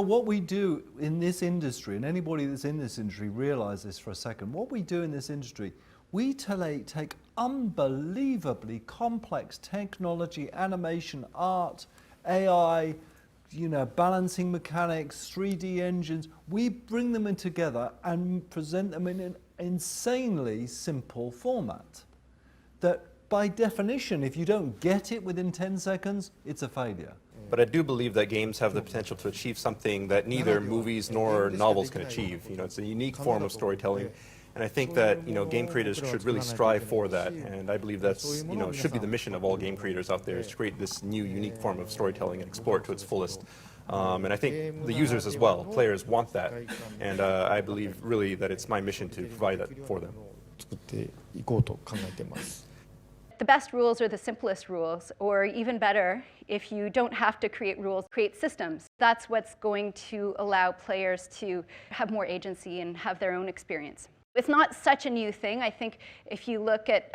what we do in this industry, and anybody that's in this industry realize this for a second, what we do in this industry, we take unbelievably complex technology, animation, art, AI, balancing mechanics, 3D engines. We bring them in together and present them in an insanely simple format that by definition, if you don't get it within 10 seconds, it's a failure. But I do believe that games have the potential to achieve something that neither movies nor novels can achieve. It's a unique form of storytelling. And I think that game creators should really strive for that, and I believe that's should be the mission of all game creators out there, is to create this new unique form of storytelling and explore it to its fullest. And I think the users as well, players, want that, and I believe really that it's my mission to provide that for them. The best rules are the simplest rules, or even better, if you don't have to create rules, create systems. That's what's going to allow players to have more agency and have their own experience. It's not such a new thing. I think if you look at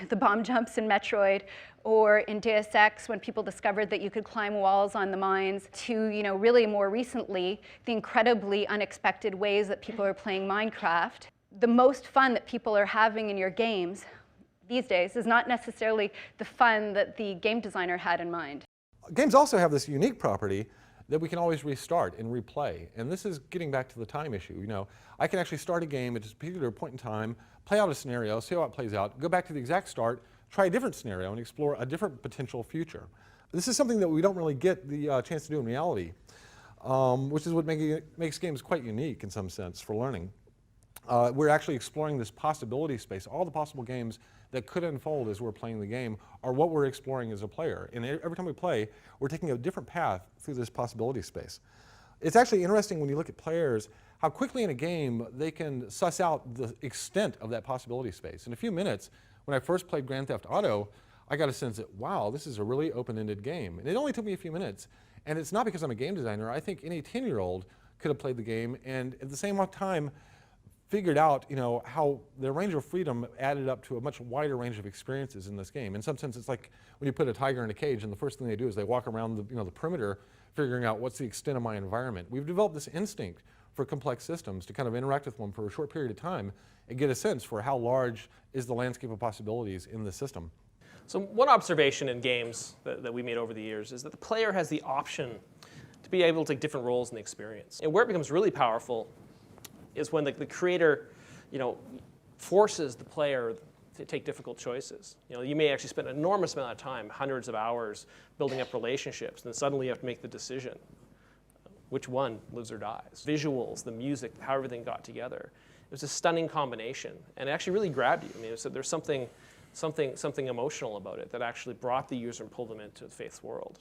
the bomb jumps in Metroid, or in Deus Ex when people discovered that you could climb walls on the mines, to really more recently, the incredibly unexpected ways that people are playing Minecraft. The most fun that people are having in your games these days is not necessarily the fun that the game designer had in mind. Games also have this unique property that we can always restart and replay. And this is getting back to the time issue. I can actually start a game at a particular point in time, play out a scenario, see how it plays out, go back to the exact start, try a different scenario, and explore a different potential future. This is something that we don't really get the chance to do in reality, which is what makes games quite unique in some sense for learning. We're actually exploring this possibility space. All the possible games that could unfold as we're playing the game are what we're exploring as a player. And every time we play, we're taking a different path through this possibility space. It's actually interesting when you look at players, how quickly in a game they can suss out the extent of that possibility space. In a few minutes, when I first played Grand Theft Auto, I got a sense that, wow, this is a really open-ended game. And it only took me a few minutes. And it's not because I'm a game designer. I think any 10-year-old could have played the game and at the same time figured out, how the range of freedom added up to a much wider range of experiences in this game. In some sense, it's like when you put a tiger in a cage and the first thing they do is they walk around the perimeter, figuring out what's the extent of my environment. We've developed this instinct for complex systems to kind of interact with them for a short period of time and get a sense for how large is the landscape of possibilities in the system. So one observation in games that we made over the years is that the player has the option to be able to take different roles in the experience. And where it becomes really powerful is when the creator, forces the player to take difficult choices. You may actually spend an enormous amount of time, hundreds of hours, building up relationships, and then suddenly you have to make the decision. Which one lives or dies? Visuals, the music, how everything got together. It was a stunning combination, and it actually really grabbed you. There's something emotional about it that actually brought the user and pulled them into the faith's world.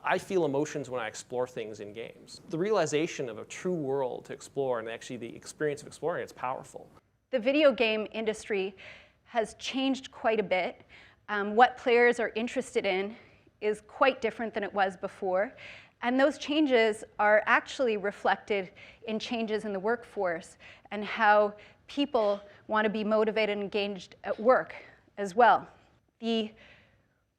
I feel emotions when I explore things in games. The realization of a true world to explore and actually the experience of exploring it's powerful. The video game industry has changed quite a bit. What players are interested in is quite different than it was before. And those changes are actually reflected in changes in the workforce and how people want to be motivated and engaged at work as well. The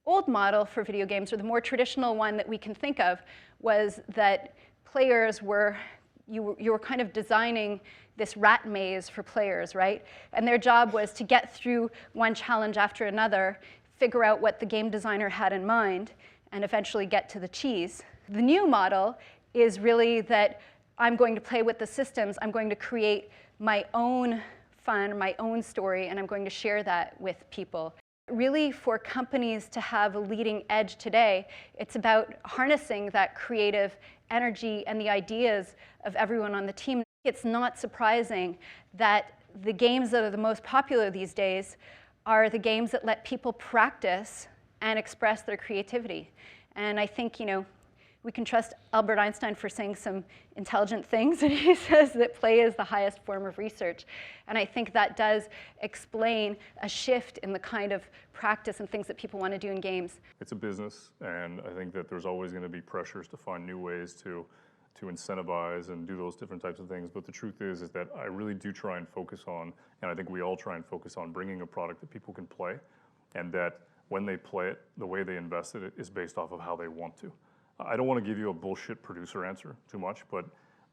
old model for video games, or the more traditional one that we can think of, was that players were, you were kind of designing this rat maze for players, right? And their job was to get through one challenge after another, figure out what the game designer had in mind, and eventually get to the cheese. The new model is really that I'm going to play with the systems, I'm going to create my own fun, my own story, and I'm going to share that with people. Really, for companies to have a leading edge today, it's about harnessing that creative energy and the ideas of everyone on the team. It's not surprising that the games that are the most popular these days are the games that let people practice and express their creativity. And I think, we can trust Albert Einstein for saying some intelligent things, and he says that play is the highest form of research. And I think that does explain a shift in the kind of practice and things that people want to do in games. It's a business, and I think that there's always going to be pressures to find new ways to incentivize and do those different types of things. But the truth is that I really do try and focus on, and I think we all try and focus on bringing a product that people can play, and that when they play it, the way they invest in it is based off of how they want to. I don't want to give you a bullshit producer answer too much, but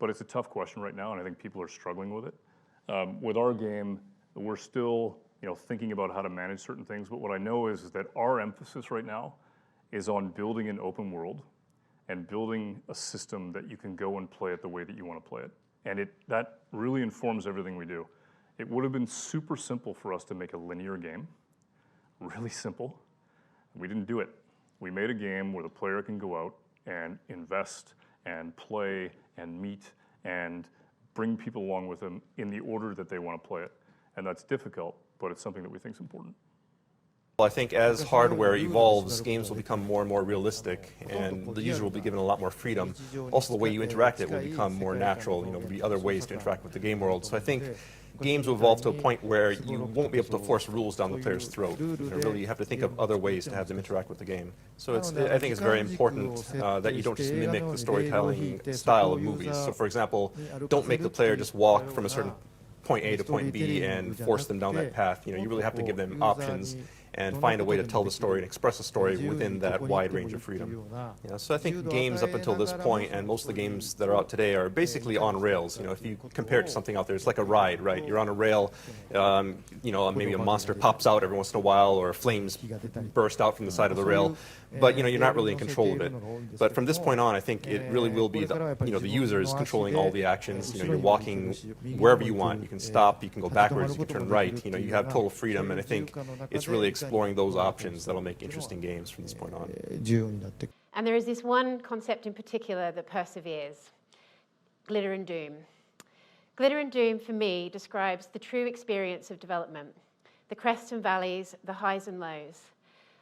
but it's a tough question right now, and I think people are struggling with it. With our game, we're still thinking about how to manage certain things, but what I know is that our emphasis right now is on building an open world and building a system that you can go and play it the way that you want to play it. And that really informs everything we do. It would have been super simple for us to make a linear game, really simple. We didn't do it. We made a game where the player can go out and invest and play and meet and bring people along with them in the order that they want to play it. And that's difficult, but it's something that we think is important. Well, I think as hardware evolves, games will become more and more realistic, and the user will be given a lot more freedom. Also, the way you interact it will become more natural. There'll be other ways to interact with the game world. So I think games will evolve to a point where you won't be able to force rules down the player's throat. Really, you have to think of other ways to have them interact with the game. So I think it's very important that you don't just mimic the storytelling style of movies. So for example, don't make the player just walk from a certain point A to point B and force them down that path. You really have to give them options and find a way to tell the story and express the story within that wide range of freedom. So I think games up until this point, and most of the games that are out today, are basically on rails. If you compare it to something out there, it's like a ride, right? You're on a rail, maybe a monster pops out every once in a while, or flames burst out from the side of the rail, but you're not really in control of it. But from this point on, I think it really will be the users controlling all the actions. You're walking wherever you want. You can stop, you can go backwards, you can turn right. You have total freedom, and I think it's really exploring those options that'll make interesting games from this point on. And there is this one concept in particular that perseveres: glitter and doom. Glitter and doom, for me, describes the true experience of development, the crests and valleys, the highs and lows.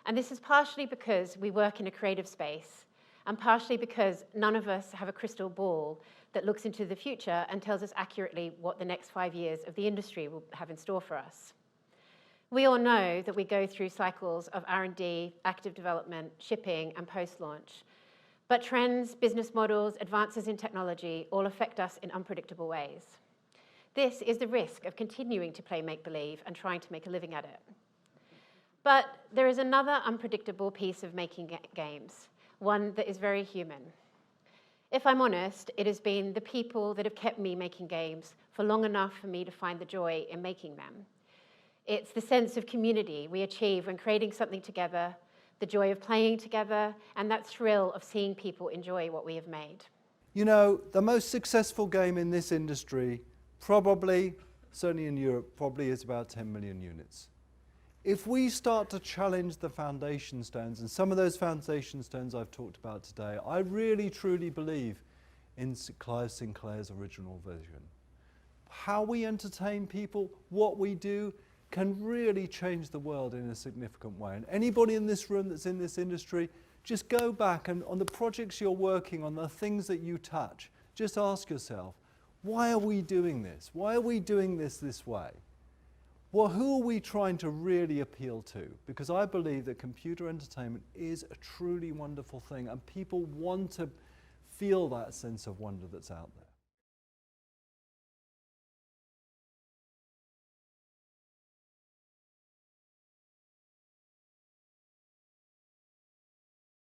And this is partially because we work in a creative space, and partially because none of us have a crystal ball that looks into the future and tells us accurately what the next 5 years of the industry will have in store for us. We all know that we go through cycles of R&D, active development, shipping, and post-launch. But trends, business models, advances in technology all affect us in unpredictable ways. This is the risk of continuing to play make-believe and trying to make a living at it. But there is another unpredictable piece of making games, one that is very human. If I'm honest, it has been the people that have kept me making games for long enough for me to find the joy in making them. It's the sense of community we achieve when creating something together, the joy of playing together, and that thrill of seeing people enjoy what we have made. The most successful game in this industry, probably, certainly in Europe, probably is about 10 million units. If we start to challenge the foundation stones, and some of those foundation stones I've talked about today, I really truly believe in Clive Sinclair's original vision. How we entertain people, what we do, can really change the world in a significant way. And anybody in this room that's in this industry, just go back and on the projects you're working on, the things that you touch, just ask yourself, why are we doing this? Why are we doing this way? Well, who are we trying to really appeal to? Because I believe that computer entertainment is a truly wonderful thing, and people want to feel that sense of wonder that's out there.